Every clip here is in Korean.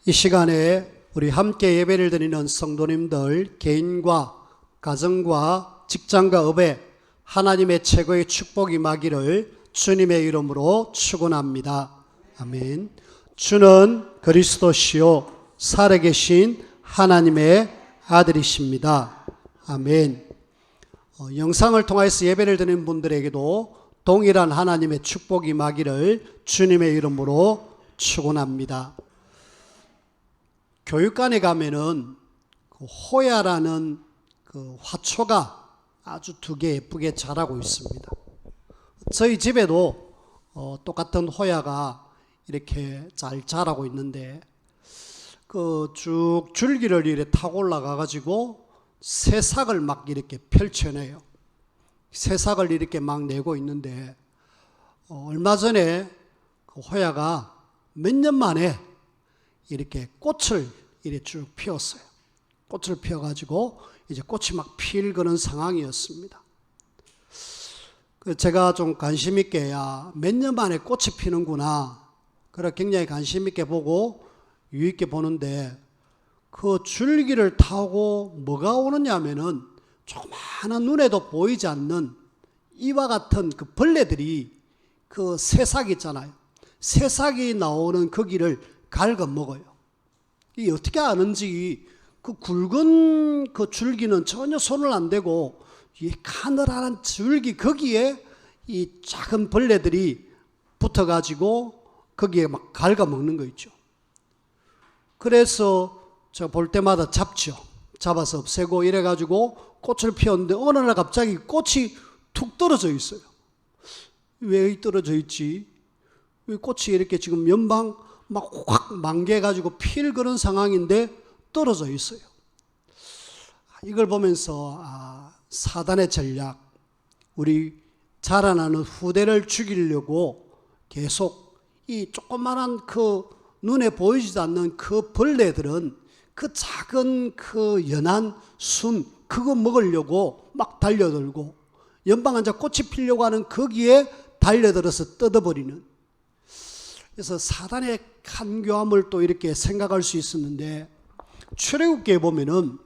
이 시간에 우리 함께 예배를 드리는 성도님들 개인과 가정과 직장과 업에 하나님의 최고의 축복이 임하기를 주님의 이름으로 축원합니다. 아멘. 주는 그리스도시요 살아계신 하나님의 아들이십니다. 아멘. 영상을 통해서 예배를 드리는 분들에게도 동일한 하나님의 축복이 임하기를 주님의 이름으로 축원합니다. 교육관에 가면은 호야라는 화초가 아주 두 개 예쁘게 자라고 있습니다. 저희 집에도 똑같은 호야가 이렇게 잘 자라고 있는데 쭉 줄기를 이렇게 타고 올라가 가지고 새싹을 막 이렇게 펼쳐내요. 새싹을 이렇게 막 내고 있는데 얼마 전에 호야가 몇 년 만에 이렇게 꽃을 이렇게 쭉 피웠어요. 꽃을 피워가지고 이제 꽃이 막 필 그런 상황이었습니다. 제가 좀 관심 있게 몇 년 만에 꽃이 피는구나. 그래 굉장히 관심 있게 보고 유익게 보는데 그 줄기를 타고 뭐가 오느냐 하면은 조그마한 눈에도 보이지 않는 이와 같은 그 벌레들이 그 새싹 있잖아요. 새싹이 나오는 거기를 갉아먹어요. 이 어떻게 아는지 그 굵은 그 줄기는 전혀 손을 안 대고 이 가늘한 줄기 거기에 이 작은 벌레들이 붙어가지고 거기에 막 갉아먹는 거 있죠. 그래서 제가 볼 때마다 잡죠. 잡아서 없애고 이래가지고 꽃을 피웠는데 어느 날 갑자기 꽃이 툭 떨어져 있어요. 왜 떨어져 있지? 왜 꽃이 이렇게 지금 연방 막 확 만개가지고 필 그런 상황인데 떨어져 있어요. 이걸 보면서 사단의 전략, 우리 자라나는 후대를 죽이려고 계속 이 조그만한 그 눈에 보이지도 않는 그 벌레들은 그 작은 그 연한 순 그거 먹으려고 막 달려들고 연방 앉아 꽃이 피려고 하는 거기에 달려들어서 뜯어버리는. 그래서 사단의 간교함을 또 이렇게 생각할 수 있었는데 출애굽기에 보면은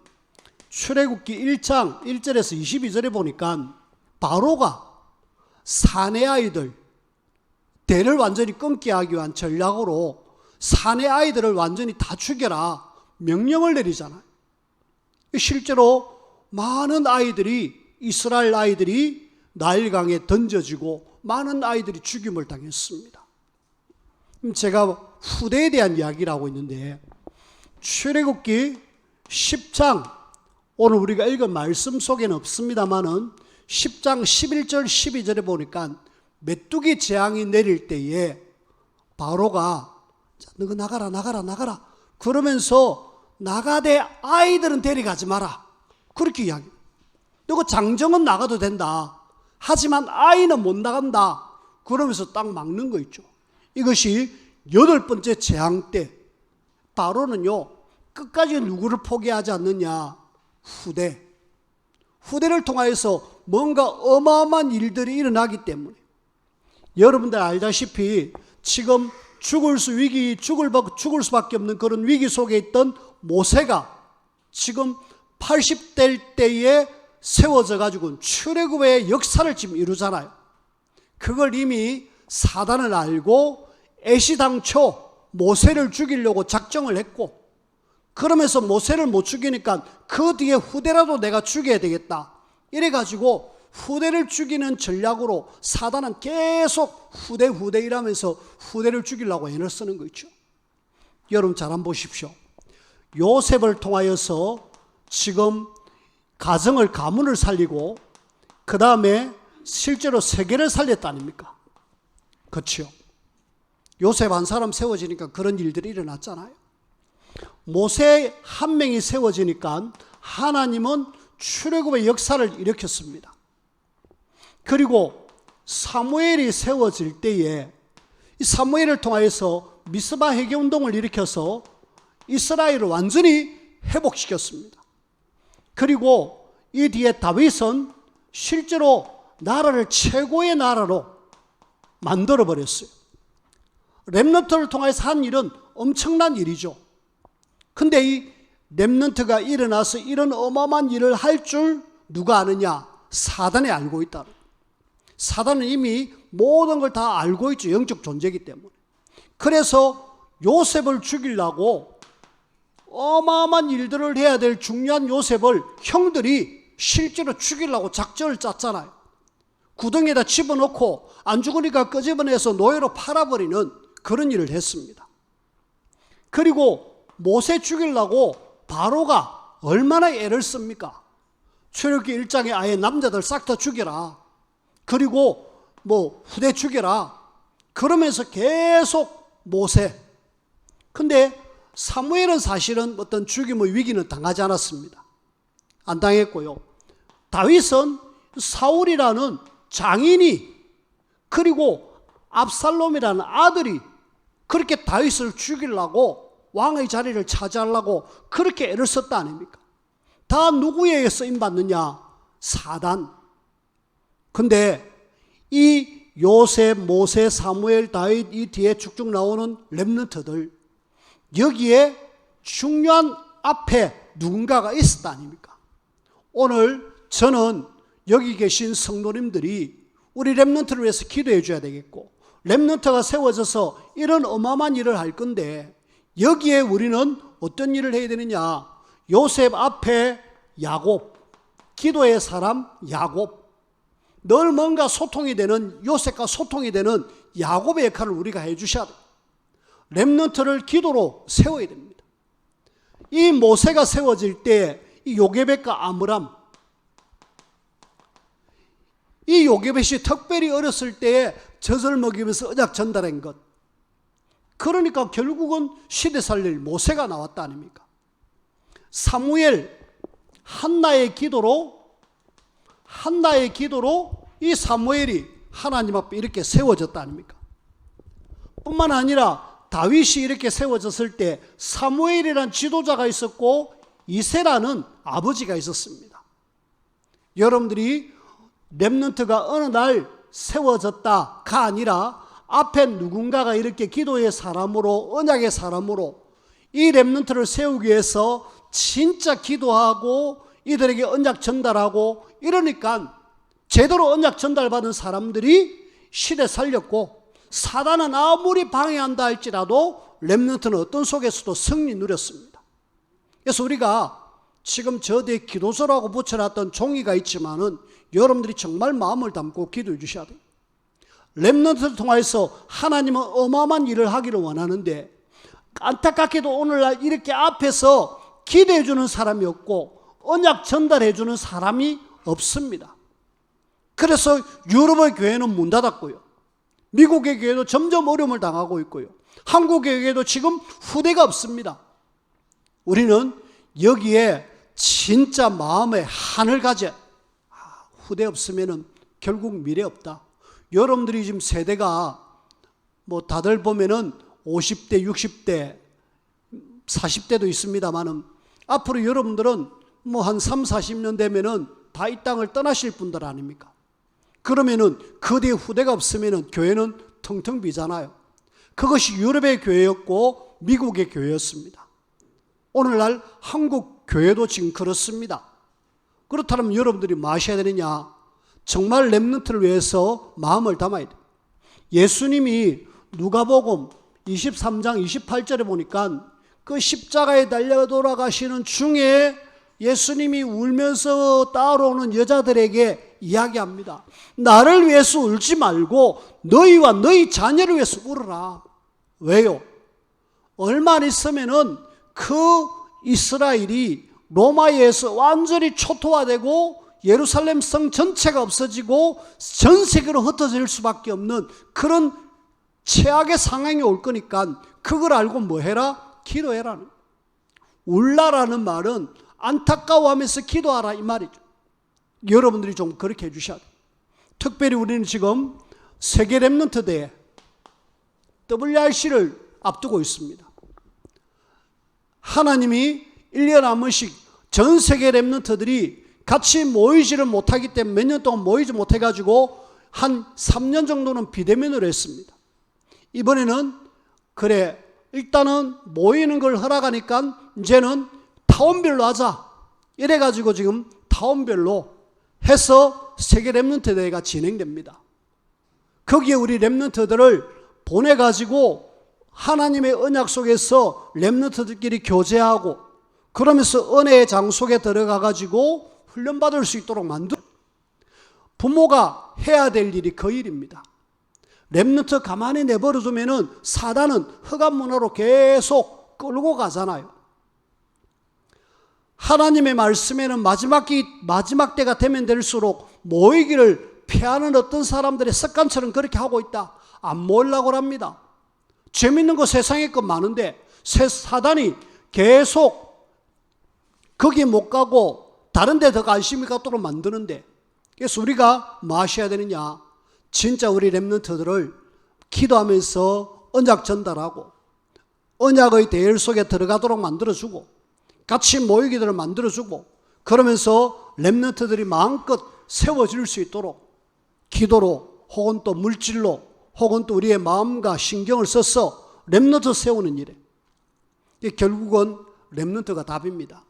출애굽기 1장 1절에서 22절에 보니까 바로가 사내 아이들 대를 완전히 끊게 하기 위한 전략으로 사내 아이들을 완전히 다 죽여라 명령을 내리잖아요. 실제로 많은 아이들이 이스라엘 아이들이 나일강에 던져지고 많은 아이들이 죽임을 당했습니다. 제가 후대에 대한 이야기를 하고 있는데 출애굽기 10장 오늘 우리가 읽은 말씀 속에는 없습니다만은 10장 11절 12절에 보니까 메뚜기 재앙이 내릴 때에 바로가 너가 나가라 그러면서 나가되 아이들은 데려가지 마라 그렇게 이야기해요. 너가 장정은 나가도 된다 하지만 아이는 못 나간다 그러면서 딱 막는 거 있죠. 이것이 8번째 재앙 때 바로는요 끝까지 누구를 포기하지 않느냐? 후대를 통하여서 뭔가 어마어마한 일들이 일어나기 때문에 여러분들 알다시피 지금 죽을 수밖에 없는 그런 위기 속에 있던 모세가 지금 80대 때에 세워져 가지고 출애굽의 역사를 지금 이루잖아요. 그걸 이미 사단을 알고 애시당초 모세를 죽이려고 작정을 했고 그러면서 모세를 못 죽이니까 그 뒤에 후대라도 내가 죽여야 되겠다 이래가지고 후대를 죽이는 전략으로 사단은 계속 후대 이라면서 후대를 죽이려고 애를 쓰는 거 있죠. 여러분 잘 한번 보십시오. 요셉을 통하여서 지금 가문을 살리고 그 다음에 실제로 세계를 살렸다 아닙니까? 그렇죠. 요셉 한 사람 세워지니까 그런 일들이 일어났잖아요. 모세 한 명이 세워지니까 하나님은 출애굽의 역사를 일으켰습니다. 그리고 사무엘이 세워질 때에 이 사무엘을 통하여서 미스바 회개운동을 일으켜서 이스라엘을 완전히 회복시켰습니다. 그리고 이 뒤에 다윗은 실제로 나라를 최고의 나라로 만들어버렸어요. 렘넌트를 통해서 한 일은 엄청난 일이죠. 근데 이 렘넌트가 일어나서 이런 어마어마한 일을 할 줄 누가 아느냐? 사단이 알고 있다. 사단은 이미 모든 걸 다 알고 있죠. 영적 존재이기 때문에. 그래서 요셉을 죽이려고 어마어마한 일들을 해야 될 중요한 요셉을 형들이 실제로 죽이려고 작전을 짰잖아요. 구덩이에다 집어넣고 안 죽으니까 끄집어내서 노예로 팔아버리는 그런 일을 했습니다. 그리고 모세 죽이려고 바로가 얼마나 애를 씁니까? 출애굽기 1장에 아예 남자들 싹 다 죽여라. 그리고 후대 죽여라. 그러면서 계속 모세. 근데 사무엘은 사실은 어떤 죽임의 위기는 당하지 않았습니다. 안 당했고요. 다윗은 사울이라는 장인이 그리고 압살롬이라는 아들이 그렇게 다윗을 죽이려고 왕의 자리를 차지하려고 그렇게 애를 썼다 아닙니까? 다 누구에게 쓰임받느냐? 사단. 근데 이 요셉, 모세, 사무엘, 다윗 이 뒤에 쭉쭉 나오는 렘넌트들 여기에 중요한 앞에 누군가가 있었다 아닙니까? 오늘 저는 여기 계신 성도님들이 우리 렘넌트를 위해서 기도해 줘야 되겠고 렘넌트가 세워져서 이런 어마어마한 일을 할 건데 여기에 우리는 어떤 일을 해야 되느냐? 요셉 앞에 야곱, 기도의 사람 야곱, 늘 뭔가 소통이 되는 요셉과 소통이 되는 야곱의 역할을 우리가 해 주셔야 돼요. 렘넌트를 기도로 세워야 됩니다. 이 모세가 세워질 때 이 요게벳과 아므람, 이 요게벳이 특별히 어렸을 때에 젖을 먹이면서 언약 전달한 것, 그러니까 결국은 시대 살릴 모세가 나왔다 아닙니까? 사무엘, 한나의 기도로 이 사무엘이 하나님 앞에 이렇게 세워졌다 아닙니까? 뿐만 아니라 다윗이 이렇게 세워졌을 때 사무엘이란 지도자가 있었고 이세라는 아버지가 있었습니다. 여러분들이 렘넌트가 어느 날 세워졌다가 아니라 앞에 누군가가 이렇게 기도의 사람으로 언약의 사람으로 이 렘넌트를 세우기 위해서 진짜 기도하고 이들에게 언약 전달하고 이러니까 제대로 언약 전달받은 사람들이 시대 살렸고 사단은 아무리 방해한다 할지라도 렘넌트는 어떤 속에서도 승리 누렸습니다. 그래서 우리가 지금 저 뒤에 기도서라고 붙여놨던 종이가 있지만은 여러분들이 정말 마음을 담고 기도해 주셔야 돼요. 렘넌트를 통해서 하나님은 어마어마한 일을 하기를 원하는데 안타깝게도 오늘날 이렇게 앞에서 기도해 주는 사람이 없고 언약 전달해 주는 사람이 없습니다. 그래서 유럽의 교회는 문 닫았고요. 미국의 교회도 점점 어려움을 당하고 있고요. 한국의 교회도 지금 후대가 없습니다. 우리는 여기에 진짜 마음의 한을 가져. 후대 없으면 결국 미래 없다. 여러분들이 지금 세대가 다들 보면은 50대, 60대, 40대도 있습니다만은 앞으로 여러분들은 한 3, 40년 되면은 다 이 땅을 떠나실 분들 아닙니까? 그러면은 그 뒤에 후대가 없으면은 교회는 텅텅 비잖아요. 그것이 유럽의 교회였고 미국의 교회였습니다. 오늘날 한국 교회도 지금 그렇습니다. 그렇다면 여러분들이 뭐 하셔야 되느냐? 정말 렘넌트를 위해서 마음을 담아야 돼요. 예수님이 누가복음 23장 28절에 보니까 그 십자가에 달려 돌아가시는 중에 예수님이 울면서 따라오는 여자들에게 이야기합니다. 나를 위해서 울지 말고 너희와 너희 자녀를 위해서 울어라. 왜요? 얼마 안 있으면은 그 이스라엘이 로마에 의해서 완전히 초토화되고 예루살렘 성 전체가 없어지고 전 세계로 흩어질 수밖에 없는 그런 최악의 상황이 올 거니까 그걸 알고 뭐 해라? 기도해라. 울라라는 말은 안타까워하면서 기도하라 이 말이죠. 여러분들이 좀 그렇게 해주셔야 돼요. 특별히 우리는 지금 세계 렘넌트 대회 WRC를 앞두고 있습니다. 하나님이 1년에 한 번씩 전 세계 렘넌트들이 같이 모이지를 못하기 때문에 몇 년 동안 모이지 못해가지고 한 3년 정도는 비대면으로 했습니다. 이번에는 그래 일단은 모이는 걸 허락하니까 이제는 타운별로 하자. 이래가지고 지금 타운별로 해서 세계 렘넌트 대회가 진행됩니다. 거기에 우리 렘넌트들을 보내가지고 하나님의 언약 속에서 렘넌트들끼리 교제하고 그러면서 은혜의 장 속에 들어가가지고 훈련받을 수 있도록 만들. 부모가 해야 될 일이 그 일입니다. 렘넌트 가만히 내버려두면은 사단은 흑암 문화로 계속 끌고 가잖아요. 하나님의 말씀에는 마지막 때가 되면 될수록 모이기를 피하는 어떤 사람들의 습관처럼 그렇게 하고 있다. 안 모으려고 합니다. 재밌는 거 세상에 것 많은데 사단이 계속 거기 못 가고 다른 데 더 관심이 갖도록 만드는데, 그래서 우리가 뭐 하셔야 되느냐, 진짜 우리 렘넌트들을 기도하면서 언약 전달하고 언약의 대열 속에 들어가도록 만들어주고 같이 모이기들을 만들어주고 그러면서 렘넌트들이 마음껏 세워질 수 있도록 기도로 혹은 또 물질로 혹은 또 우리의 마음과 신경을 써서 렘넌트 세우는 일에, 결국은 렘넌트가 답입니다.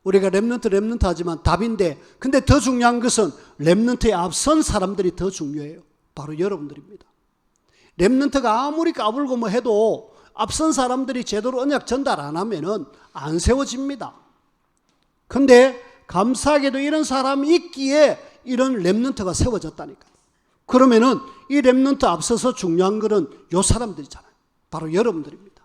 우리가 렘넌트 하지만 답인데, 근데 더 중요한 것은 렘넌트에 앞선 사람들이 더 중요해요. 바로 여러분들입니다. 렘넌트가 아무리 까불고 뭐 해도 앞선 사람들이 제대로 언약 전달 안 하면은 안 세워집니다. 근데 감사하게도 이런 사람이 있기에 이런 렘넌트가 세워졌다니까요. 그러면은 이 렘넌트 앞서서 중요한 것은 요 사람들이잖아요. 바로 여러분들입니다.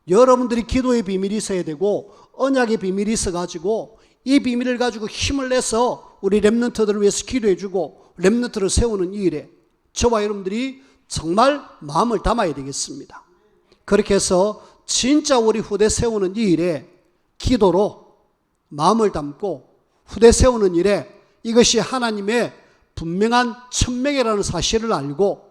여러분들이 기도의 비밀이 있어야 되고 언약의 비밀이 있어가지고 이 비밀을 가지고 힘을 내서 우리 렘넌트들을 위해서 기도해주고 렘넌트를 세우는 이 일에 저와 여러분들이 정말 마음을 담아야 되겠습니다. 그렇게 해서 진짜 우리 후대 세우는 이 일에 기도로 마음을 담고 후대 세우는 일에 이것이 하나님의 분명한 천명이라는 사실을 알고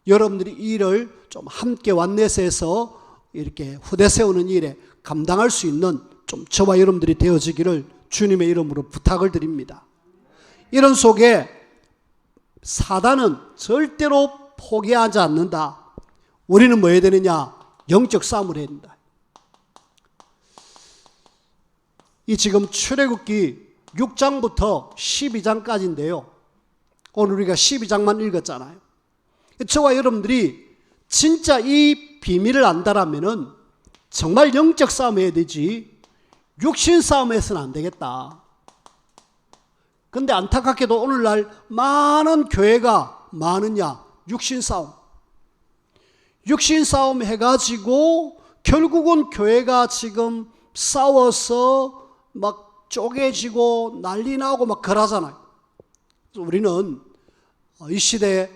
여러분들이 이 일을 좀 함께 완내서해서 이렇게 후대 세우는 일에 감당할 수 있는 좀 저와 여러분들이 되어지기를 주님의 이름으로 부탁을 드립니다. 이런 속에 사단은 절대로 포기하지 않는다. 우리는 뭐 해야 되느냐? 영적 싸움을 해야 된다. 이 지금 출애굽기 6장부터 12장까지인데요. 오늘 우리가 12장만 읽었잖아요. 저와 여러분들이 진짜 이 비밀을 안다라면은 정말 영적 싸움 해야 되지 육신 싸움 해서는 안 되겠다. 근데 안타깝게도 오늘날 많은 교회가 많으냐? 육신 싸움. 육신 싸움 해가지고 결국은 교회가 지금 싸워서 막 쪼개지고 난리 나고 막 그러잖아요. 우리는 이 시대에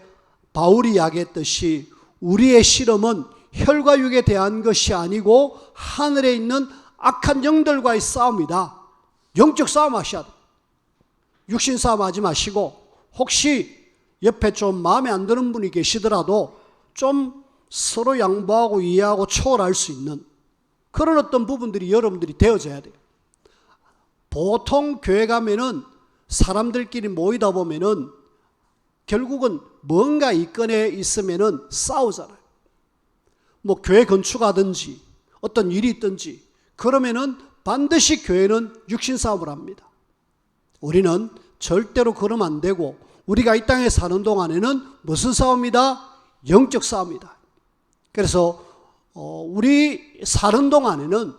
바울이 이야기했듯이 우리의 실험은 혈과 육에 대한 것이 아니고 하늘에 있는 악한 영들과의 싸움이다. 영적 싸움 하셔야 돼요. 육신 싸움 하지 마시고 혹시 옆에 좀 마음에 안 드는 분이 계시더라도 좀 서로 양보하고 이해하고 초월할 수 있는 그런 어떤 부분들이 여러분들이 되어져야 돼요. 보통 교회 가면은 사람들끼리 모이다 보면은 결국은 뭔가 이 건에 있으면은 싸우잖아요. 뭐 교회 건축하든지 어떤 일이 있든지 그러면은 반드시 교회는 육신 싸움을 합니다. 우리는 절대로 그러면 안 되고 우리가 이 땅에 사는 동안에는 무슨 싸움이다? 영적 싸움이다. 그래서 우리 사는 동안에는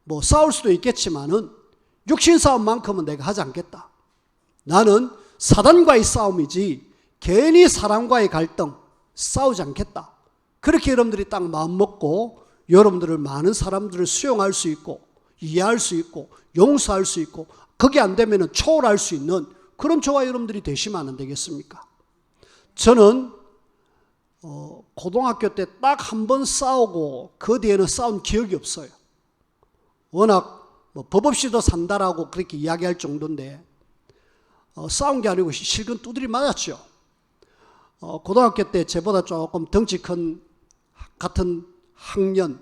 뭐 싸울 수도 있겠지만은 육신 싸움만큼은 내가 하지 않겠다. 나는 사단과의 싸움이지 괜히 사람과의 갈등 싸우지 않겠다. 그렇게 여러분들이 딱 마음 먹고 여러분들을 많은 사람들을 수용할 수 있고 이해할 수 있고 용서할 수 있고 그게 안 되면 초월할 수 있는 그런 저와 여러분들이 되시면 안 되겠습니까? 저는 고등학교 때 딱 한 번 싸우고 그 뒤에는 싸운 기억이 없어요. 워낙 뭐 법 없이도 산다라고 그렇게 이야기할 정도인데 싸운 게 아니고 실컷 두드리 맞았죠. 고등학교 때 저보다 조금 덩치 큰 같은 학년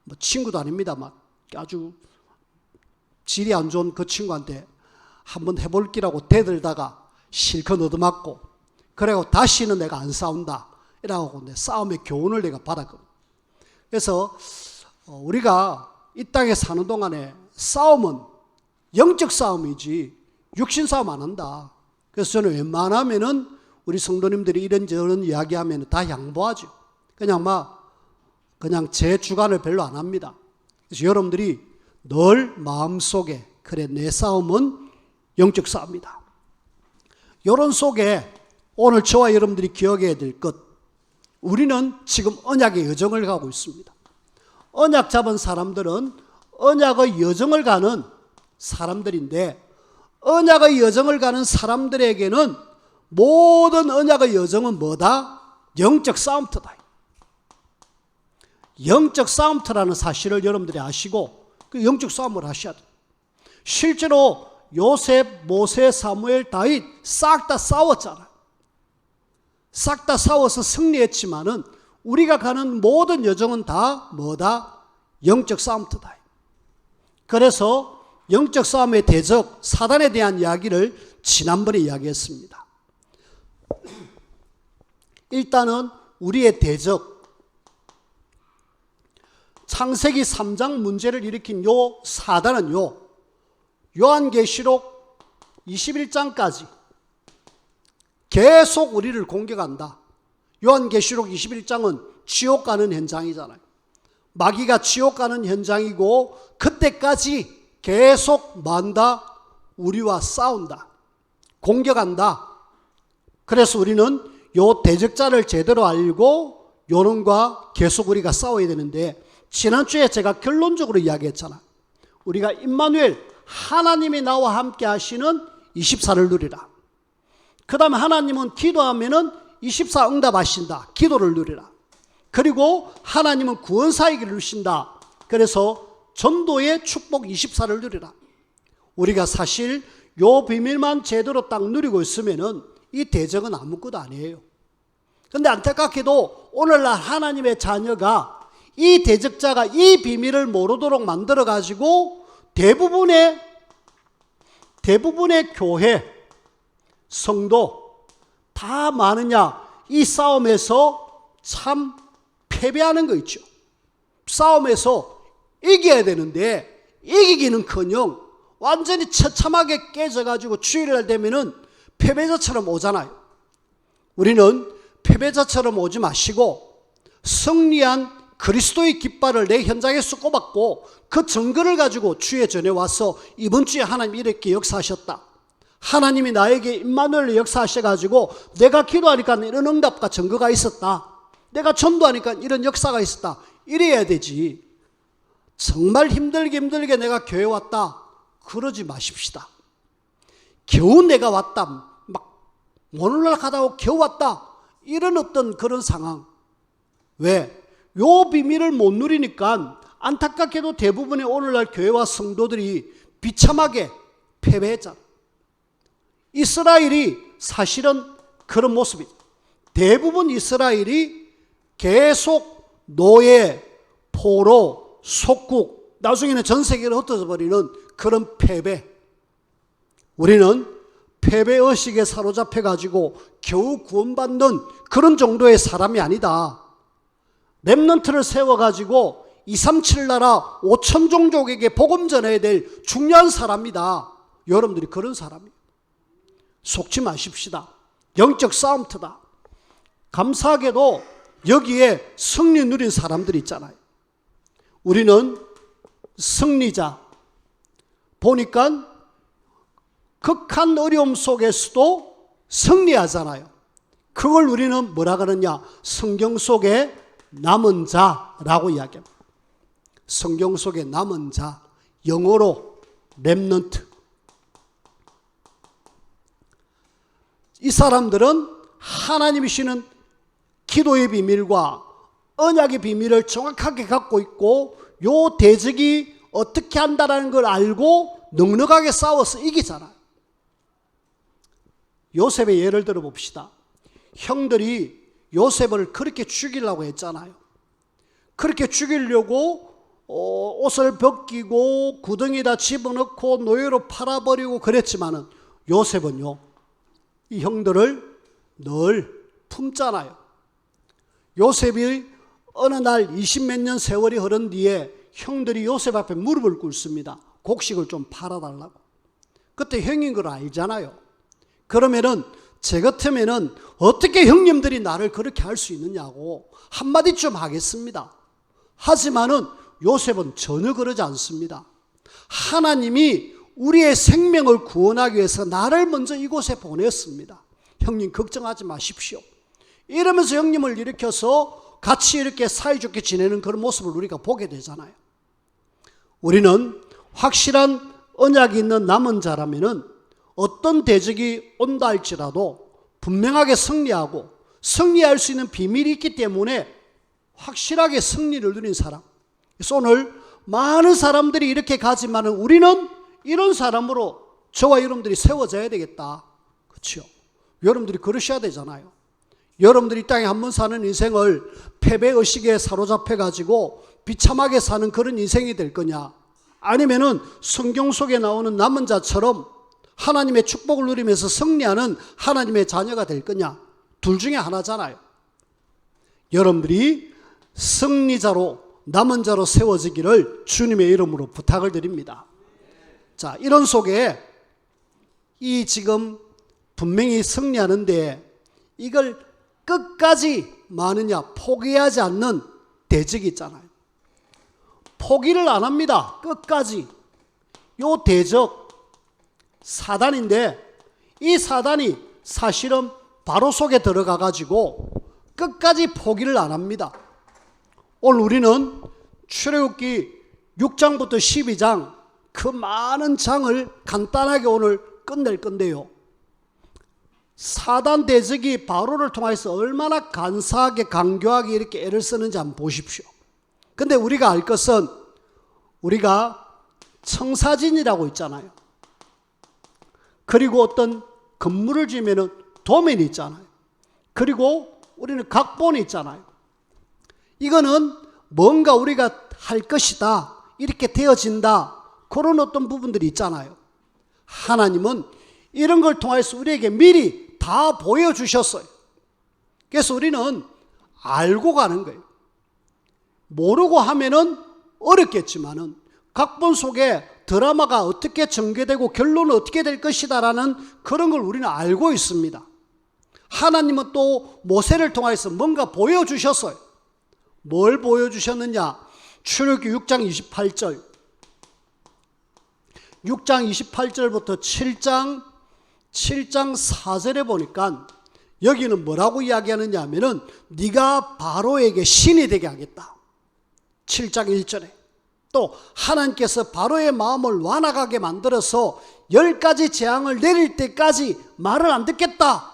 뭐 친구도 아닙니다. 막 아주 질이 안 좋은 그 친구한테 한번 해볼 기라고 대들다가 실컷 얻어맞고 그래고 다시는 내가 안 싸운다 이라고 내 싸움의 교훈을 내가 받았거든요. 그래서 우리가 이 땅에 사는 동안에 싸움은 영적 싸움이지 육신 싸움 안 한다. 그래서 저는 웬만하면은 우리 성도님들이 이런저런 이야기하면 다 양보하죠. 그냥 제 주관을 별로 안 합니다. 그래서 여러분들이 늘 마음속에 그래 내 싸움은 영적 싸움이다. 이런 속에 오늘 저와 여러분들이 기억해야 될 것, 우리는 지금 언약의 여정을 가고 있습니다. 언약 잡은 사람들은 언약의 여정을 가는 사람들인데, 언약의 여정을 가는 사람들에게는 모든 언약의 여정은 뭐다? 영적 싸움터다. 영적 싸움터라는 사실을 여러분들이 아시고 그 영적 싸움을 하셔야 돼요. 실제로 요셉, 모세, 사무엘, 다윗 싹 다 싸웠잖아요. 싹 다 싸워서 승리했지만은 우리가 가는 모든 여정은 다 뭐다? 영적 싸움터다. 그래서 영적 싸움의 대적 사단에 대한 이야기를 지난번에 이야기했습니다. 일단은 우리의 대적, 창세기 3장 문제를 일으킨 요 사단은요, 요한계시록 21장까지 계속 우리를 공격한다. 요한계시록 21장은 지옥 가는 현장이잖아요. 마귀가 지옥 가는 현장이고 그때까지 계속 만다, 우리와 싸운다, 공격한다. 그래서 우리는 요 대적자를 제대로 알고 요놈과 계속 우리가 싸워야 되는데, 지난주에 제가 결론적으로 이야기했잖아. 우리가 임마누엘, 하나님이 나와 함께 하시는 24를 누리라. 그 다음에 하나님은 기도하면은 24 응답하신다. 기도를 누리라. 그리고 하나님은 구원사이기를 누리신다. 그래서 전도의 축복 24를 누리라. 우리가 사실 요 비밀만 제대로 딱 누리고 있으면은 이 대적은 아무것도 아니에요. 그런데 안타깝게도 오늘날 하나님의 자녀가 이 대적자가 이 비밀을 모르도록 만들어 가지고 대부분의 교회, 성도 다 많으냐, 이 싸움에서 참 패배하는 거 있죠. 싸움에서 이겨야 되는데 이기기는커녕 완전히 처참하게 깨져가지고 주일날 되면은 패배자처럼 오잖아요. 우리는 패배자처럼 오지 마시고 승리한 그리스도의 깃발을 내 현장에서 꼽았고 그 증거를 가지고 주의 전에 와서 이번 주에 하나님 이렇게 역사하셨다. 하나님이 나에게 임마누엘로 역사하셔가지고 내가 기도하니까 이런 응답과 증거가 있었다. 내가 전도하니까 이런 역사가 있었다. 이래야 되지. 정말 힘들게 내가 교회 왔다. 그러지 마십시다. 겨우 내가 왔다. 막 오늘날 가다가 겨우 왔다. 이런 어떤 그런 상황. 왜? 요 비밀을 못 누리니까 안타깝게도 대부분의 오늘날 교회와 성도들이 비참하게 패배했잖아. 이스라엘이 사실은 그런 모습이, 대부분 이스라엘이 계속 노예, 포로, 속국, 나중에는 전 세계로 흩어져 버리는 그런 패배. 우리는 패배의식에 사로잡혀 가지고 겨우 구원받는 그런 정도의 사람이 아니다. 렘넌트를 세워가지고 237 나라 5천 종족에게 복음 전해야 될 중요한 사람이다. 여러분들이 그런 사람이에요. 속지 마십시다. 영적 싸움터다. 감사하게도 여기에 승리 누린 사람들이 있잖아요. 우리는 승리자. 보니까 극한 어려움 속에서도 승리하잖아요. 그걸 우리는 뭐라 그러냐? 성경 속에 남은 자라고 이야기합니다. 성경 속에 남은 자, 영어로 렘넌트. 이 사람들은 하나님이 주시는 기도의 비밀과 언약의 비밀을 정확하게 갖고 있고 요 대적이 어떻게 한다는 걸 알고 넉넉하게 싸워서 이기잖아요. 요셉의 예를 들어 봅시다. 형들이 요셉을 그렇게 죽이려고 했잖아요. 그렇게 죽이려고 옷을 벗기고 구덩이에다 집어넣고 노예로 팔아버리고 그랬지만은 요셉은요, 이 형들을 늘 품잖아요. 요셉이 어느 날 20몇 년 세월이 흐른 뒤에 형들이 요셉 앞에 무릎을 꿇습니다. 곡식을 좀 팔아달라고. 그때 형인 걸 알잖아요. 그러면은 제 같으면은 어떻게 형님들이 나를 그렇게 할 수 있느냐고 한마디쯤 하겠습니다. 하지만은 요셉은 전혀 그러지 않습니다. 하나님이 우리의 생명을 구원하기 위해서 나를 먼저 이곳에 보냈습니다. 형님 걱정하지 마십시오. 이러면서 형님을 일으켜서 같이 이렇게 사이좋게 지내는 그런 모습을 우리가 보게 되잖아요. 우리는 확실한 언약이 있는 남은 자라면은 어떤 대적이 온다 할지라도 분명하게 승리하고 승리할 수 있는 비밀이 있기 때문에 확실하게 승리를 누린 사람. 그래서 오늘 많은 사람들이 이렇게 가지만 우리는 이런 사람으로 저와 여러분들이 세워져야 되겠다. 그렇죠? 여러분들이 그러셔야 되잖아요. 여러분들이 이 땅에 한 번 사는 인생을 패배의식에 사로잡혀가지고 비참하게 사는 그런 인생이 될 거냐, 아니면은 성경 속에 나오는 남은 자처럼 하나님의 축복을 누리면서 승리하는 하나님의 자녀가 될 거냐, 둘 중에 하나잖아요. 여러분들이 승리자로 남은 자로 세워지기를 주님의 이름으로 부탁을 드립니다. 자, 이런 속에 이 지금 분명히 승리하는데 이걸 끝까지 마느냐, 포기하지 않는 대적이 있잖아요. 포기를 안 합니다. 끝까지. 요 대적 사단인데 이 사단이 사실은 바로 속에 들어가 가지고 끝까지 포기를 안 합니다. 오늘 우리는 출애굽기 6장부터 12장 그 많은 장을 간단하게 오늘 끝낼 건데요. 사단 대적이 바로를 통해서 얼마나 간사하게 강교하게 이렇게 애를 쓰는지 한번 보십시오. 근데 우리가 알 것은 우리가 청사진이라고 있잖아요. 그리고 어떤 건물을 지으면 도면이 있잖아요. 그리고 우리는 각본이 있잖아요. 이거는 뭔가 우리가 할 것이다, 이렇게 되어진다, 그런 어떤 부분들이 있잖아요. 하나님은 이런 걸 통해서 우리에게 미리 다 보여주셨어요. 그래서 우리는 알고 가는 거예요. 모르고 하면은 어렵겠지만은 각본 속에 드라마가 어떻게 전개되고 결론은 어떻게 될 것이다라는 그런 걸 우리는 알고 있습니다. 하나님은 또 모세를 통해서 뭔가 보여주셨어요. 뭘 보여주셨느냐? 출애굽기 6장 28절, 6장 28절부터 7장 4절에 보니까 여기는 뭐라고 이야기하느냐 하면은 네가 바로에게 신이 되게 하겠다. 7장 1절에 또 하나님께서 바로의 마음을 완악하게 만들어서 10가지 재앙을 내릴 때까지 말을 안 듣겠다.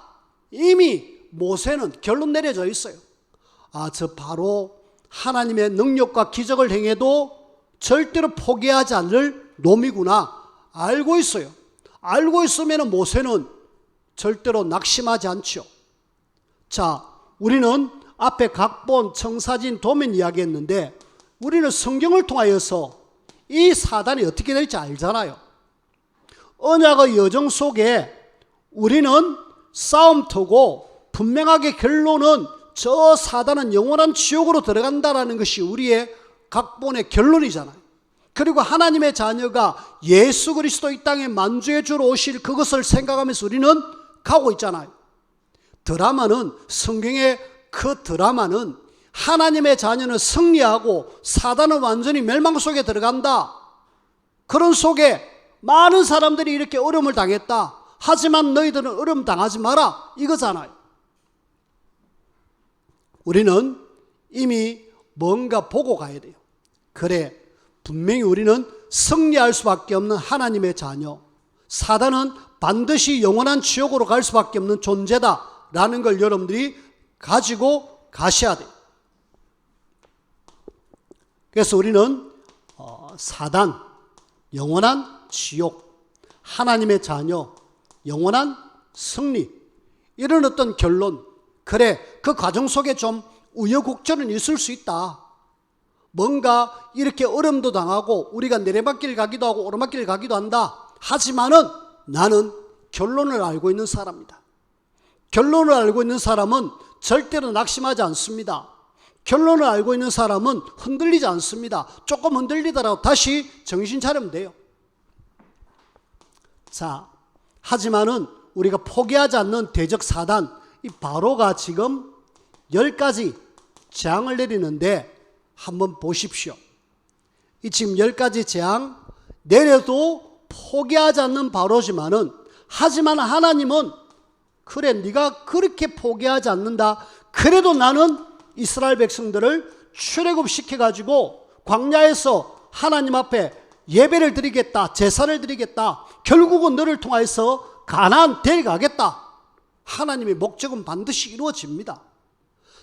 이미 모세는 결론 내려져 있어요. 아, 저 바로 하나님의 능력과 기적을 행해도 절대로 포기하지 않을 놈이구나 알고 있어요. 알고 있으면 모세는 절대로 낙심하지 않죠. 자, 우리는 앞에 각본, 청사진, 도면 이야기했는데 우리는 성경을 통하여서 이 사단이 어떻게 될지 알잖아요. 언약의 여정 속에 우리는 싸움터고 분명하게 결론은 저 사단은 영원한 지옥으로 들어간다라는 것이 우리의 각본의 결론이잖아요. 그리고 하나님의 자녀가 예수 그리스도 이 땅에 만주해 주러 오실 그것을 생각하면서 우리는 가고 있잖아요. 드라마는, 성경의 그 드라마는 하나님의 자녀는 승리하고 사단은 완전히 멸망 속에 들어간다. 그런 속에 많은 사람들이 이렇게 어려움을 당했다. 하지만 너희들은 어려움 당하지 마라. 이거잖아요. 우리는 이미 뭔가 보고 가야 돼요. 그래, 분명히 우리는 승리할 수밖에 없는 하나님의 자녀, 사단은 반드시 영원한 지옥으로 갈 수밖에 없는 존재다라는 걸 여러분들이 가지고 가셔야 돼요. 그래서 우리는 사단, 영원한 지옥, 하나님의 자녀, 영원한 승리, 이런 어떤 결론, 그래, 그 과정 속에 좀 우여곡절은 있을 수 있다. 뭔가 이렇게 어려움도 당하고 우리가 내리막길 가기도 하고 오르막길 가기도 한다. 하지만은 나는 결론을 알고 있는 사람이다. 결론을 알고 있는 사람은 절대로 낙심하지 않습니다. 결론을 알고 있는 사람은 흔들리지 않습니다. 조금 흔들리더라도 다시 정신 차리면 돼요. 자, 하지만은 우리가 포기하지 않는 대적 사단, 이 바로가 지금 10가지 재앙을 내리는데 한번 보십시오. 이 지금 10가지 재앙 내려도 포기하지 않는 바로지만은, 하지만 하나님은 그래 네가 그렇게 포기하지 않는다. 그래도 나는 이스라엘 백성들을 출애굽시켜가지고 광야에서 하나님 앞에 예배를 드리겠다, 제사를 드리겠다, 결국은 너를 통하여서 가나안 데려가겠다. 하나님의 목적은 반드시 이루어집니다.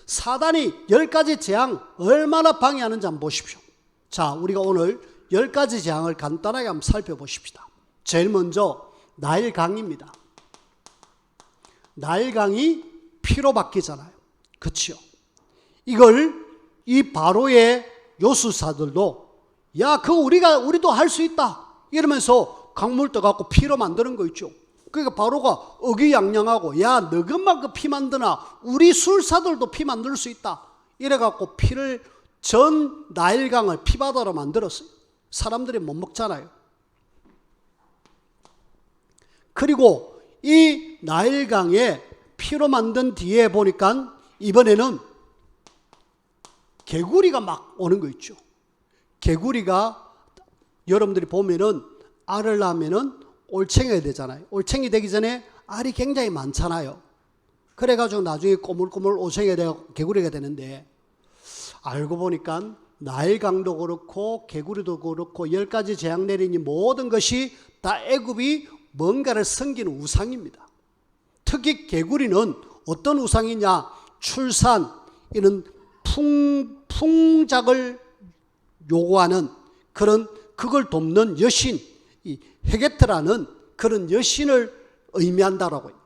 사단이 10가지 재앙 얼마나 방해하는지 한번 보십시오. 자, 우리가 오늘 10가지 재앙을 간단하게 한번 살펴보십시다. 제일 먼저 나일강입니다. 나일강이 피로 바뀌잖아요. 그렇죠? 이걸 이 바로의 요술사들도 야, 그거 우리도 할 수 있다 이러면서 강물 떠갖고 피로 만드는 거 있죠. 그러니까 바로가 의기양양하고 야, 너것만 그 피 만드나 우리 술사들도 피 만들 수 있다 이래갖고 피를 전 나일강을 피바다로 만들었어요. 사람들이 못 먹잖아요. 그리고 이 나일강에 피로 만든 뒤에 보니까 이번에는 개구리가 막 오는 거 있죠. 개구리가 여러분들이 보면은 알을 낳으면은 올챙이가 되잖아요. 올챙이 되기 전에 알이 굉장히 많잖아요. 그래가지고 나중에 꼬물꼬물 올챙이가 되고 개구리가 되는데, 알고 보니까 나일강도 그렇고 개구리도 그렇고 10가지 재앙 내리니 모든 것이 다 애굽이 뭔가를 섬기는 우상입니다. 특히 개구리는 어떤 우상이냐, 출산 이런 풍작을 요구하는 그걸 돕는 여신, 이 헤게트라는 그런 여신을 의미한다라고 해요.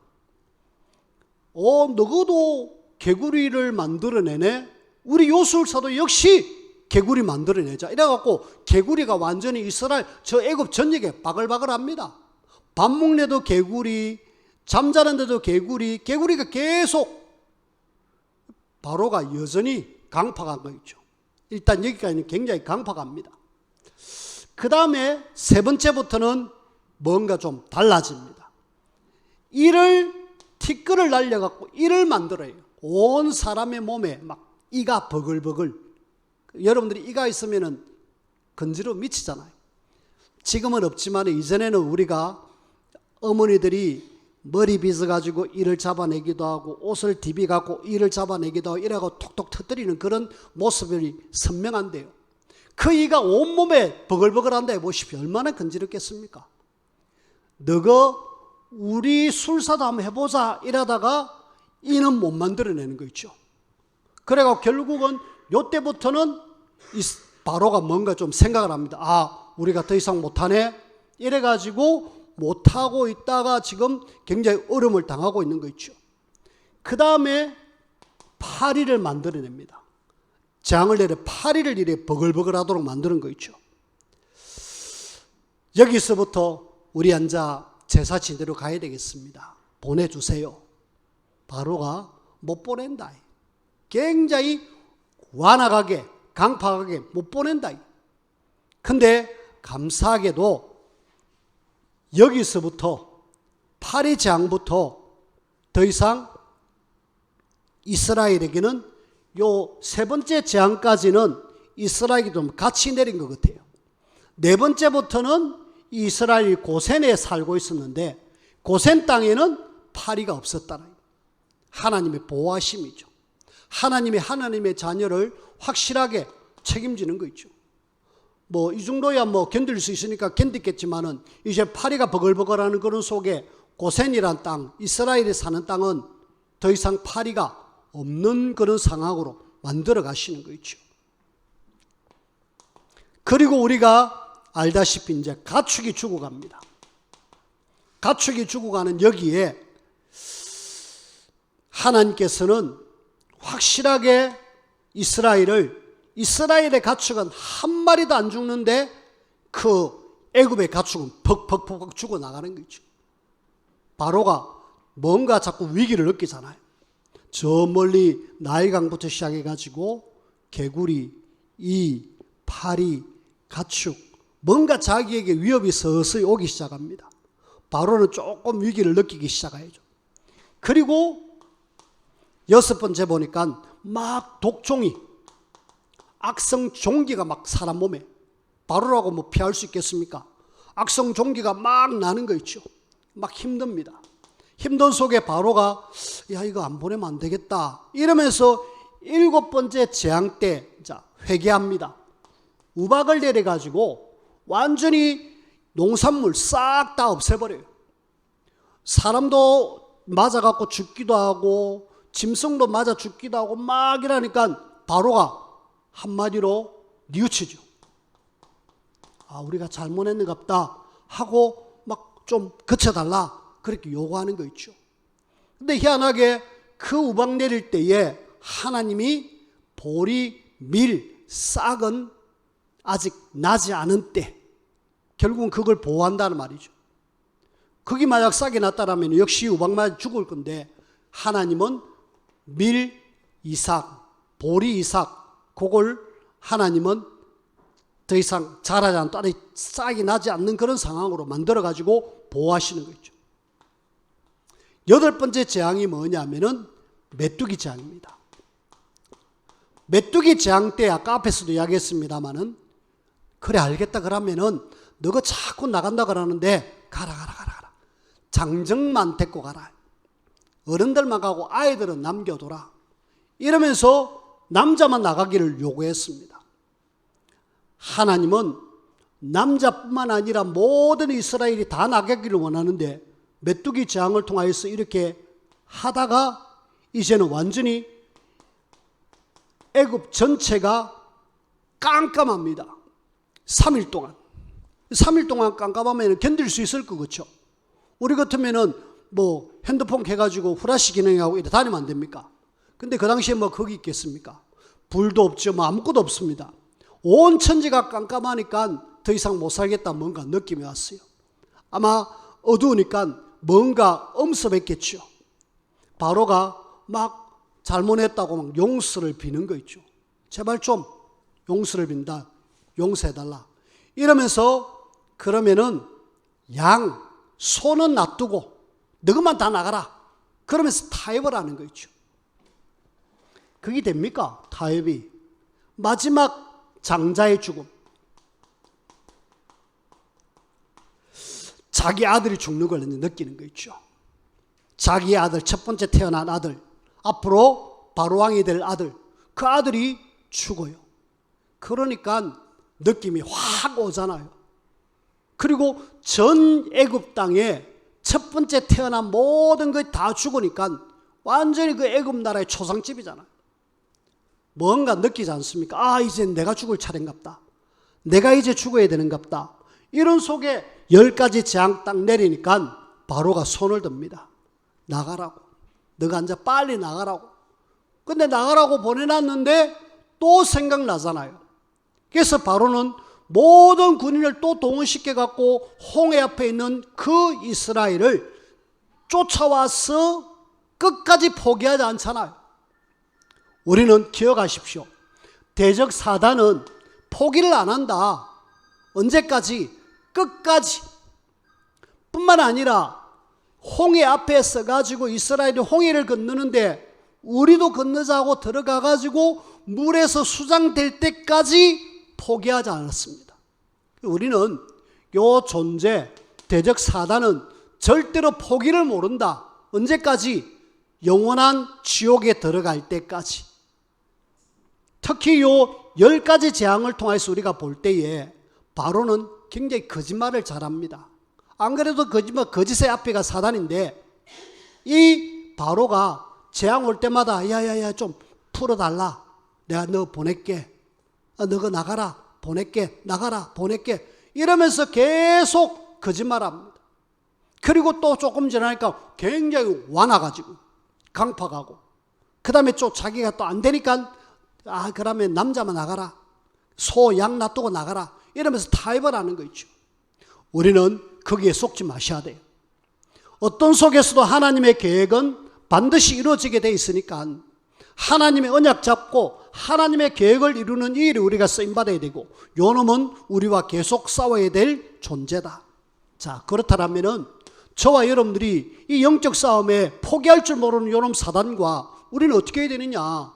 너도 개구리를 만들어내네. 우리 요술사도 역시 개구리 만들어내자. 이래갖고 개구리가 완전히 이스라엘 저 애굽 전역에 바글바글합니다. 밥 먹는데도 개구리, 잠자는데도 개구리가 계속. 바로가 여전히 강팍한 거 있죠. 일단 여기까지는 굉장히 강팍합니다. 그 다음에 세 번째부터는 뭔가 좀 달라집니다. 티끌을 날려갖고 이를 만들어요. 온 사람의 몸에 막 이가 버글버글. 여러분들이 이가 있으면은 건지러 미치잖아요. 지금은 없지만 이전에는 우리가 어머니들이 머리 빗어가지고 이를 잡아내기도 하고 옷을 디비갖고 이를 잡아내기도 하고 이래갖고 톡톡 터뜨리는 그런 모습이 선명한데요. 그 이가 온몸에 버글버글한다 해보십시오. 얼마나 건지럽겠습니까? 너가 우리 술사도 한번 해보자 이러다가 이는 못 만들어내는 거 있죠. 그래갖고 결국은 요때부터는 바로가 뭔가 좀 생각을 합니다. 우리가 더 이상 못하네 이래가지고 못하고 있다가 지금 굉장히 어려움을 당하고 있는 거 있죠. 그 다음에 파리를 만들어냅니다. 재앙을 내려 파리를 이래 버글버글하도록 만드는 거 있죠. 여기서부터 우리 앉아 제사 지내러 가야 되겠습니다. 보내주세요. 바로가 못 보낸다. 굉장히 완악하게 강팍하게 못 보낸다. 근데 감사하게도 여기서부터 파리 재앙부터 더 이상 이스라엘에게는 요 세 번째 재앙까지는 이스라엘이 좀 같이 내린 것 같아요. 네 번째부터는 이스라엘이 고센에 살고 있었는데 고센 땅에는 파리가 없었다는 하나님의 보호하심이죠. 하나님의 자녀를 확실하게 책임지는 거 있죠. 이 정도야 견딜 수 있으니까 견디겠지만은 이제 파리가 버글버글하는 그런 속에 고센이란 땅, 이스라엘이 사는 땅은 더 이상 파리가 없는 그런 상황으로 만들어 가시는 거 있죠. 그리고 우리가 알다시피 이제 가축이 죽어갑니다. 가축이 죽어가는 여기에 하나님께서는 확실하게 이스라엘의 가축은 한 마리도 안 죽는데 그 애굽의 가축은 퍽퍽퍽 죽어나가는 거죠. 바로가 뭔가 자꾸 위기를 느끼잖아요. 저 멀리 나일강부터 시작해가지고 개구리, 이, 파리, 가축, 뭔가 자기에게 위협이 서서히 오기 시작합니다. 바로는 조금 위기를 느끼기 시작하죠. 그리고 6번째 보니까 막 독종이, 악성 종기가 막 사람 몸에, 바로라고 뭐 피할 수 있겠습니까? 악성 종기가 막 나는 거 있죠. 막 힘듭니다. 힘든 속에 바로가 야, 이거 안 보내면 안 되겠다 이러면서 7번째 재앙 때 회개합니다. 우박을 내려가지고 완전히 농산물 싹 다 없애버려요. 사람도 맞아갖고 죽기도 하고 짐승도 맞아 죽기도 하고 막 이러니까 바로가 한마디로 뉘우치죠. 아, 우리가 잘못했는갑다 하고 막 좀 그쳐달라 그렇게 요구하는 거 있죠. 근데 희한하게 그 우박 내릴 때에 하나님이 보리, 밀, 싹은 아직 나지 않은 때 결국은 그걸 보호한다는 말이죠. 그게 만약 싹이 났다라면 역시 우박만 죽을 건데 하나님은 밀, 이삭, 보리, 이삭 그걸 하나님은 더 이상 자라지 않고 싹이 나지 않는 그런 상황으로 만들어가지고 보호하시는 거죠. 8번째 재앙이 뭐냐면은 메뚜기 재앙입니다. 메뚜기 재앙 때 아까 앞에서도 이야기했습니다마는 그래 알겠다 그러면은 너가 자꾸 나간다 그러는데 가라 장정만 데리고 가라. 어른들만 가고 아이들은 남겨둬라. 이러면서 남자만 나가기를 요구했습니다. 하나님은 남자뿐만 아니라 모든 이스라엘이 다 나가기를 원하는데 메뚜기 재앙을 통하여서 이렇게 하다가 이제는 완전히 애굽 전체가 깜깜합니다. 3일 동안. 3일 동안 깜깜하면 견딜 수 있을 것 같죠. 우리 같으면은 뭐 핸드폰 켜가지고 후라시 기능하고 이래 다니면 안 됩니까? 근데 그 당시에 뭐 거기 있겠습니까? 불도 없죠. 뭐 아무것도 없습니다. 온 천지가 깜깜하니까 더 이상 못 살겠다 뭔가 느낌이 왔어요. 아마 어두우니까 뭔가 엄습했겠죠. 바로가 막 잘못했다고 막 용서를 비는 거 있죠. 제발 좀 용서를 빈다. 용서해달라. 이러면서 그러면은 양, 소는 놔두고 너희만 다 나가라. 그러면서 타협을 하는 거 있죠. 그게 됩니까? 타협이. 마지막 장자의 죽음. 자기 아들이 죽는 걸 느끼는 거 있죠. 자기 아들, 첫 번째 태어난 아들, 앞으로 바로왕이 될 아들, 그 아들이 죽어요. 그러니까 느낌이 확 오잖아요. 그리고 전 애굽 땅에 첫 번째 태어난 모든 것 다 죽으니까 완전히 그 애굽 나라의 초상집이잖아요. 뭔가 느끼지 않습니까? 아, 이제 내가 죽을 차례인갑다. 내가 이제 죽어야 되는갑다. 이런 속에 10가지 재앙 딱 내리니까 바로가 손을 듭니다. 나가라고. 너가 앉아 빨리 나가라고. 근데 나가라고 보내놨는데 또 생각나잖아요. 그래서 바로는 모든 군인을 또 동원시켜갖고 홍해 앞에 있는 그 이스라엘을 쫓아와서 끝까지 포기하지 않잖아요. 우리는 기억하십시오. 대적 사단은 포기를 안 한다. 언제까지? 끝까지. 뿐만 아니라 홍해 앞에 서가지고 이스라엘이 홍해를 건너는데 우리도 건너자고 들어가가지고 물에서 수장될 때까지 포기하지 않았습니다. 우리는 요 존재, 대적 사단은 절대로 포기를 모른다. 언제까지? 영원한 지옥에 들어갈 때까지. 특히 요 10가지 재앙을 통해서 우리가 볼 때에 바로는 굉장히 거짓말을 잘합니다. 안 그래도 거짓의 앞에가 사단인데 이 바로가 재앙 올 때마다 야야야 좀 풀어달라. 내가 너 보낼게. 너가 나가라. 보낼게. 나가라. 보낼게. 이러면서 계속 거짓말합니다. 그리고 또 조금 지나니까 굉장히 화나가지고 강팍하고 그 다음에 또 자기가 또 안 되니까 그러면 남자만 나가라. 소, 양 놔두고 나가라. 이러면서 타협을 하는 거 있죠. 우리는 거기에 속지 마셔야 돼요. 어떤 속에서도 하나님의 계획은 반드시 이루어지게 돼 있으니까 하나님의 언약 잡고 하나님의 계획을 이루는 이 일에 우리가 쓰임받아야 되고, 요놈은 우리와 계속 싸워야 될 존재다. 자, 그렇다면은 저와 여러분들이 이 영적 싸움에 포기할 줄 모르는 요놈 사단과 우리는 어떻게 해야 되느냐.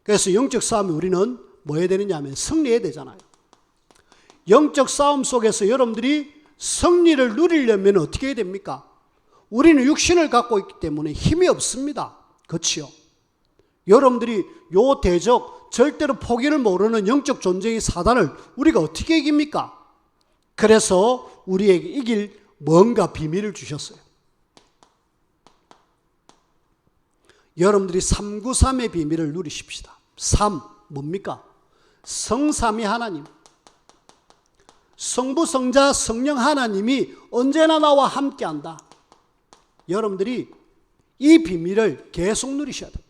그래서 영적 싸움에 우리는 뭐 해야 되느냐 하면 승리해야 되잖아요. 영적 싸움 속에서 여러분들이 승리를 누리려면 어떻게 해야 됩니까? 우리는 육신을 갖고 있기 때문에 힘이 없습니다. 그렇지요? 여러분들이 요 대적, 절대로 포기를 모르는 영적 존재의 사단을 우리가 어떻게 이깁니까? 그래서 우리에게 이길 뭔가 비밀을 주셨어요. 여러분들이 393의 비밀을 누리십시다. 3, 뭡니까? 성삼위 하나님. 성부, 성자, 성령 하나님이 언제나 나와 함께한다. 여러분들이 이 비밀을 계속 누리셔야 돼요.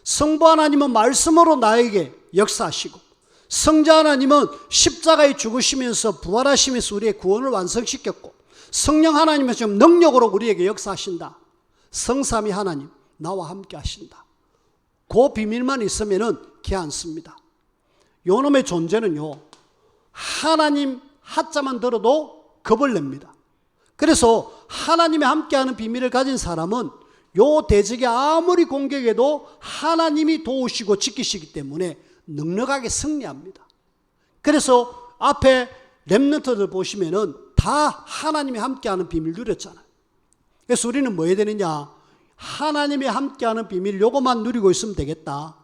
성부 하나님은 말씀으로 나에게 역사하시고, 성자 하나님은 십자가에 죽으시면서 부활하시면서 우리의 구원을 완성시켰고, 성령 하나님은 지금 능력으로 우리에게 역사하신다. 성삼위 하나님 나와 함께 하신다. 그 비밀만 있으면은 괜찮습니다. 요놈의 존재는요, 하나님 하자만 들어도 겁을 냅니다. 그래서 하나님이 함께하는 비밀을 가진 사람은 요 대적이 아무리 공격해도 하나님이 도우시고 지키시기 때문에 넉넉하게 승리합니다. 그래서 앞에 렘넌트들 보시면은 다 하나님이 함께하는 비밀 누렸잖아요. 그래서 우리는 뭐 해야 되느냐? 하나님이 함께하는 비밀 요것만 누리고 있으면 되겠다.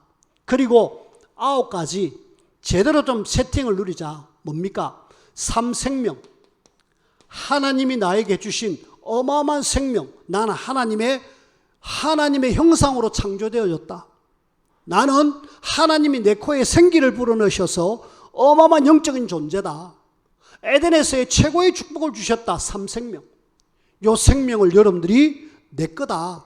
그리고 9가지 제대로 좀 세팅을 누리자. 뭡니까? 3생명. 하나님이 나에게 주신 어마어마한 생명. 나는 하나님의 형상으로 창조되어졌다. 나는 하나님이 내 코에 생기를 불어넣으셔서 어마어마한 영적인 존재다. 에덴에서의 최고의 축복을 주셨다. 3생명. 요 생명을 여러분들이 내 거다.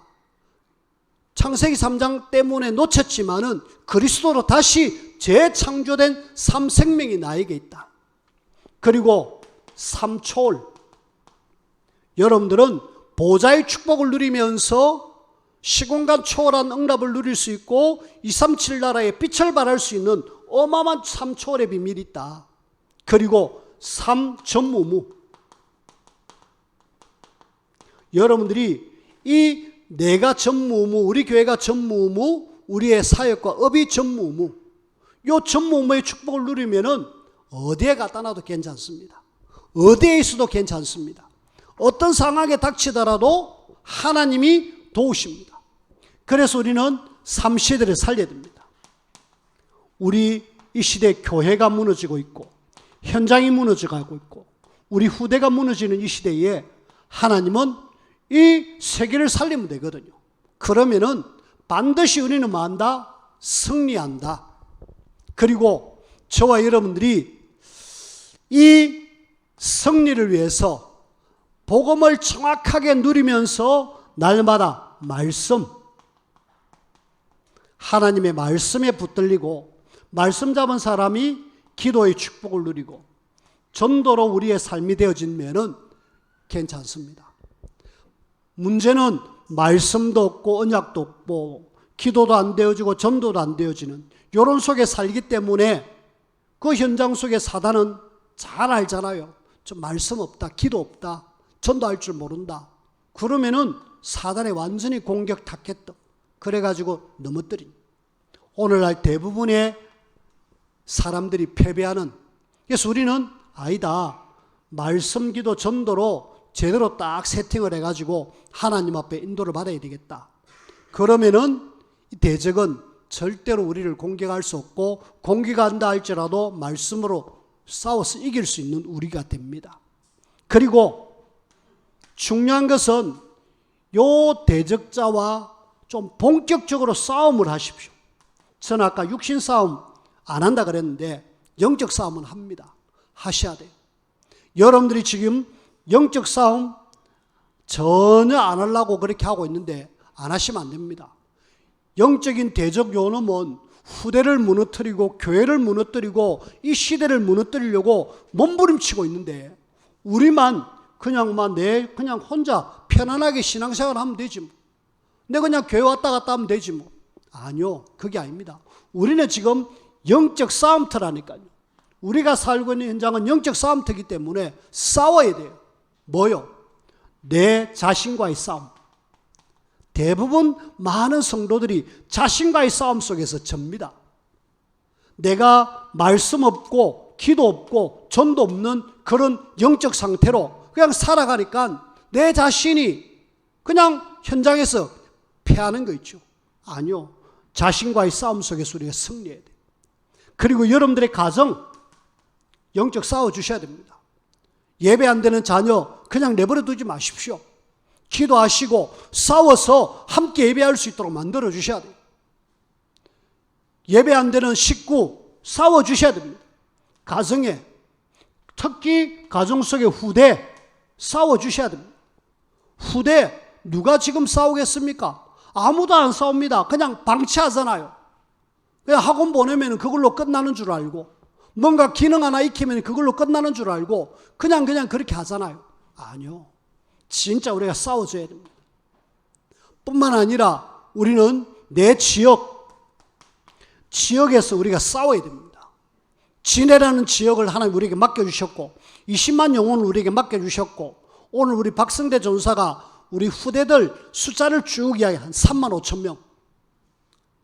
창세기 3장 때문에 놓쳤지만은 그리스도로 다시 재창조된 3생명이 나에게 있다. 그리고 3초월. 여러분들은 보좌의 축복을 누리면서 시공간 초월한 응답을 누릴 수 있고 237 나라의 빛을 발할 수 있는 어마어마한 3초월의 비밀이 있다. 그리고 3전무무. 여러분들이 이 내가 전무무, 우리 교회가 전무무, 우리의 사역과 업이 전무무, 요 전무무의 축복을 누리면은 어디에 갖다 놔도 괜찮습니다. 어디에 있어도 괜찮습니다. 어떤 상황에 닥치더라도 하나님이 도우십니다. 그래서 우리는 3시대를 살려야 됩니다. 우리 이 시대 교회가 무너지고 있고 현장이 무너져가고 있고 우리 후대가 무너지는 이 시대에 하나님은 이 세계를 살리면 되거든요. 그러면은 반드시 우리는 뭐 한다? 승리한다. 그리고 저와 여러분들이 이 승리를 위해서 복음을 정확하게 누리면서 날마다 말씀, 하나님의 말씀에 붙들리고 말씀 잡은 사람이 기도의 축복을 누리고 전도로 우리의 삶이 되어지면은 괜찮습니다. 문제는 말씀도 없고 언약도 없고 기도도 안 되어지고 전도도 안 되어지는 이런 속에 살기 때문에 그 현장 속에 사단은 잘 알잖아요. 좀 말씀 없다, 기도 없다, 전도할 줄 모른다. 그러면은 사단에 완전히 공격 탁했다. 그래가지고 넘어뜨린. 오늘날 대부분의 사람들이 패배하는. 그래서 우리는 아니다. 말씀, 기도, 전도로 제대로 딱 세팅을 해가지고 하나님 앞에 인도를 받아야 되겠다. 그러면은 이 대적은 절대로 우리를 공격할 수 없고 공격한다 할지라도 말씀으로 싸워서 이길 수 있는 우리가 됩니다. 그리고 중요한 것은 요 대적자와 좀 본격적으로 싸움을 하십시오. 저는 아까 육신 싸움 안 한다 그랬는데 영적 싸움은 합니다. 하셔야 돼요. 여러분들이 지금 영적 싸움 전혀 안 하려고 그렇게 하고 있는데 안 하시면 안 됩니다. 영적인 대적 요놈은 후대를 무너뜨리고 교회를 무너뜨리고 이 시대를 무너뜨리려고 몸부림치고 있는데 우리만 그냥 혼자 편안하게 신앙생활 하면 되지 뭐. 내가 그냥 교회 왔다 갔다 하면 되지 뭐. 아니요, 그게 아닙니다. 우리는 지금 영적 싸움터라니까요. 우리가 살고 있는 현장은 영적 싸움터이기 때문에 싸워야 돼요. 뭐요? 내 자신과의 싸움. 대부분 많은 성도들이 자신과의 싸움 속에서 접니다. 내가 말씀 없고 기도 없고 전도 없는 그런 영적 상태로 그냥 살아가니까 내 자신이 그냥 현장에서 패하는 거 있죠. 아니요. 자신과의 싸움 속에서 우리가 승리해야 돼요. 그리고 여러분들의 가정 영적 싸워주셔야 됩니다. 예배 안 되는 자녀 그냥 내버려 두지 마십시오. 기도하시고 싸워서 함께 예배할 수 있도록 만들어 주셔야 돼요. 예배 안 되는 식구 싸워 주셔야 됩니다. 가정에, 특히 가정 속의 후대 싸워 주셔야 됩니다. 후대 누가 지금 싸우겠습니까? 아무도 안 싸웁니다. 그냥 방치하잖아요. 그냥 학원 보내면 그걸로 끝나는 줄 알고, 뭔가 기능 하나 익히면 그걸로 끝나는 줄 알고 그냥 그렇게 하잖아요. 아니요. 진짜 우리가 싸워줘야 됩니다. 뿐만 아니라 우리는 내 지역에서 우리가 싸워야 됩니다. 진해라는 지역을 하나님 우리에게 맡겨주셨고 20만 영혼을 우리에게 맡겨주셨고 오늘 우리 박성대 전사가 우리 후대들 숫자를 쭉 이야기 한 3만 5천 명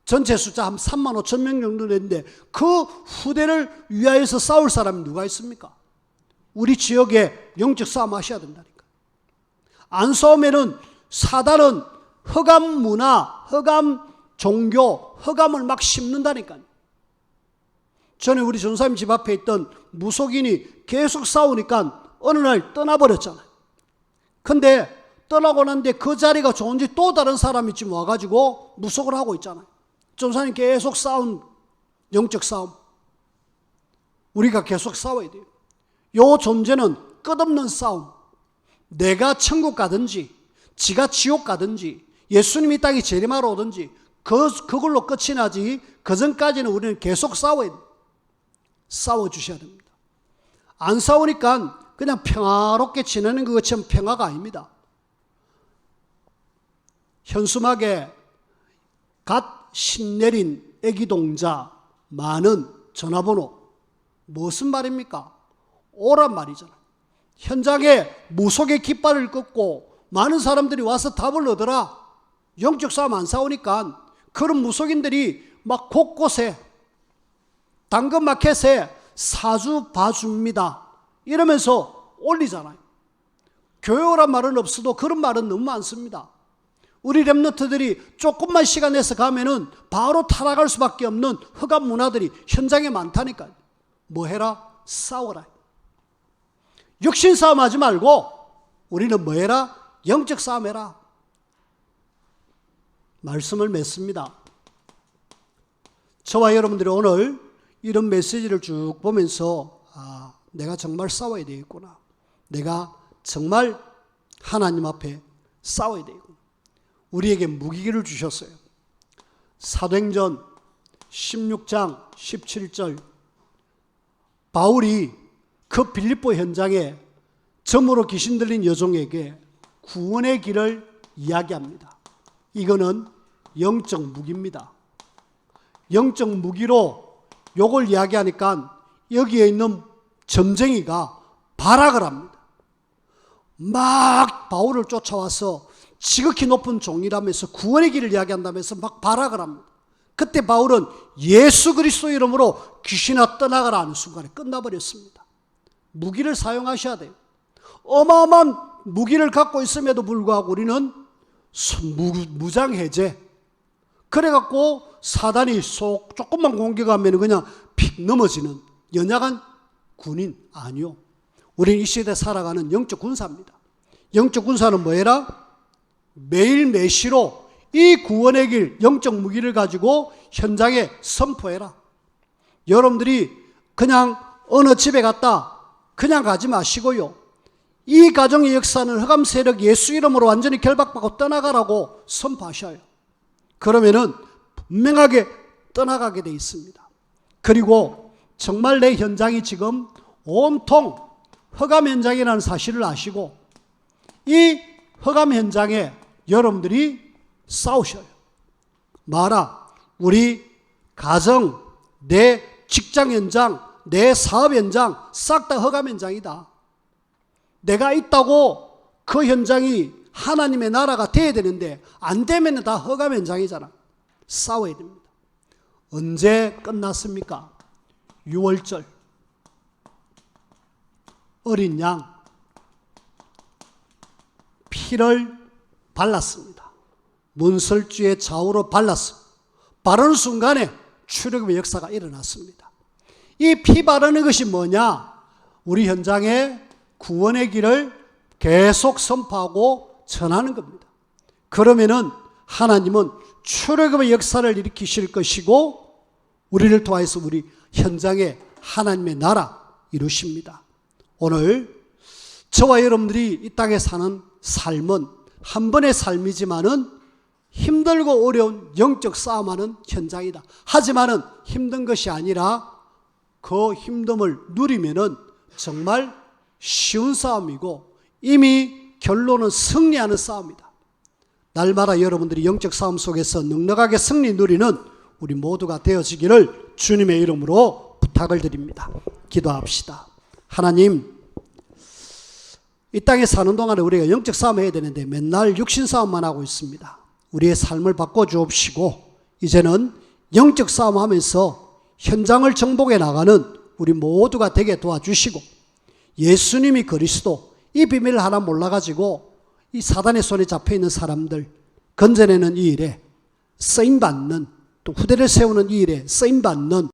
전체 숫자 한 3만 5천 명 정도 되는데 그 후대를 위하여서 싸울 사람이 누가 있습니까? 우리 지역에 영적 싸움 하셔야 된다니까. 안 싸우면은 사단은 흑암 문화, 흑암 종교, 흑암을 막 심는다니까요. 전에 우리 전사님 집 앞에 있던 무속인이 계속 싸우니까 어느 날 떠나버렸잖아요. 근데 떠나고 난데 그 자리가 좋은지 또 다른 사람이 지금 와가지고 무속을 하고 있잖아요. 전사님 계속 싸운 영적 싸움. 우리가 계속 싸워야 돼요. 요 존재는 끝없는 싸움. 내가 천국 가든지 지가 지옥 가든지 예수님이 땅에 재림하러 오든지 그걸로 끝이 나지 그 전까지는 우리는 계속 싸워야 돼요. 싸워주셔야 됩니다. 안 싸우니까 그냥 평화롭게 지내는 것처럼 평화가 아닙니다. 현수막에 갓 신내린 애기동자 많은 전화번호 무슨 말입니까? 오란 말이잖아요. 현장에 무속의 깃발을 꺾고 많은 사람들이 와서 답을 얻어라. 영적 싸움 안 싸우니까 그런 무속인들이 막 곳곳에 당근마켓에 사주 봐줍니다 이러면서 올리잖아요. 교회 오란 말은 없어도 그런 말은 너무 많습니다. 우리 렘넌트들이 조금만 시간 내서 가면은 바로 타락할 수밖에 없는 흑암 문화들이 현장에 많다니까요. 뭐 해라? 싸워라. 육신 싸움 하지 말고 우리는 뭐 해라? 영적 싸움 해라. 말씀을 맺습니다. 저와 여러분들이 오늘 이런 메시지를 쭉 보면서 내가 정말 싸워야 되겠구나. 내가 정말 하나님 앞에 싸워야 되겠구나. 우리에게 무기를 주셨어요. 사도행전 16장 17절 바울이 그 빌립보 현장에 점으로 귀신 들린 여종에게 구원의 길을 이야기합니다. 이거는 영적 무기입니다. 영적 무기로 요걸 이야기하니까 여기에 있는 점쟁이가 발악을 합니다. 막 바울을 쫓아와서 지극히 높은 종이라면서 구원의 길을 이야기한다면서 막 발악을 합니다. 그때 바울은 예수 그리스도 이름으로 귀신아 떠나가라 하는 순간에 끝나버렸습니다. 무기를 사용하셔야 돼요. 어마어마한 무기를 갖고 있음에도 불구하고 우리는 무장해제. 그래갖고 사단이 조금만 공격하면 그냥 픽 넘어지는 연약한 군인 아니요. 우리는 이 시대에 살아가는 영적 군사입니다. 영적 군사는 뭐해라? 매일 매시로 이 구원의 길 영적 무기를 가지고 현장에 선포해라. 여러분들이 그냥 어느 집에 갔다 그냥 가지 마시고요. 이 가정의 역사는 흑암 세력 예수 이름으로 완전히 결박받고 떠나가라고 선포하셔요. 그러면은 분명하게 떠나가게 돼 있습니다. 그리고 정말 내 현장이 지금 온통 흑암 현장이라는 사실을 아시고 이 흑암 현장에 여러분들이 싸우셔요. 마라 우리 가정, 내 직장 현장, 내 사업 현장 싹 다 흑암 현장이다. 내가 있다고 그 현장이 하나님의 나라가 돼야 되는데 안 되면 다 흑암 현장이잖아. 싸워야 됩니다. 언제 끝났습니까? 6월절 어린 양 피를 발랐습니다. 문설주의 좌우로 발랐습니다. 바르는 순간에 출애굽의 역사가 일어났습니다. 이 피 바르는 것이 뭐냐? 우리 현장에 구원의 길을 계속 선포하고 전하는 겁니다. 그러면은 하나님은 출애굽의 역사를 일으키실 것이고 우리를 통해서 우리 현장에 하나님의 나라 이루십니다. 오늘 저와 여러분들이 이 땅에 사는 삶은 한 번의 삶이지만은 힘들고 어려운 영적 싸움하는 현장이다. 하지만은 힘든 것이 아니라 그 힘듦을 누리면은 정말 쉬운 싸움이고 이미 결론은 승리하는 싸움이다. 날마다 여러분들이 영적 싸움 속에서 넉넉하게 승리 누리는 우리 모두가 되어지기를 주님의 이름으로 부탁을 드립니다. 기도합시다. 하나님, 이 땅에 사는 동안에 우리가 영적 싸움 해야 되는데 맨날 육신 싸움만 하고 있습니다. 우리의 삶을 바꿔주옵시고 이제는 영적 싸움하면서 현장을 정복해 나가는 우리 모두가 되게 도와주시고 예수님이 그리스도 이 비밀을 하나 몰라가지고 이 사단의 손에 잡혀있는 사람들 건져내는 이 일에 쓰임받는 또 후대를 세우는 이 일에 쓰임받는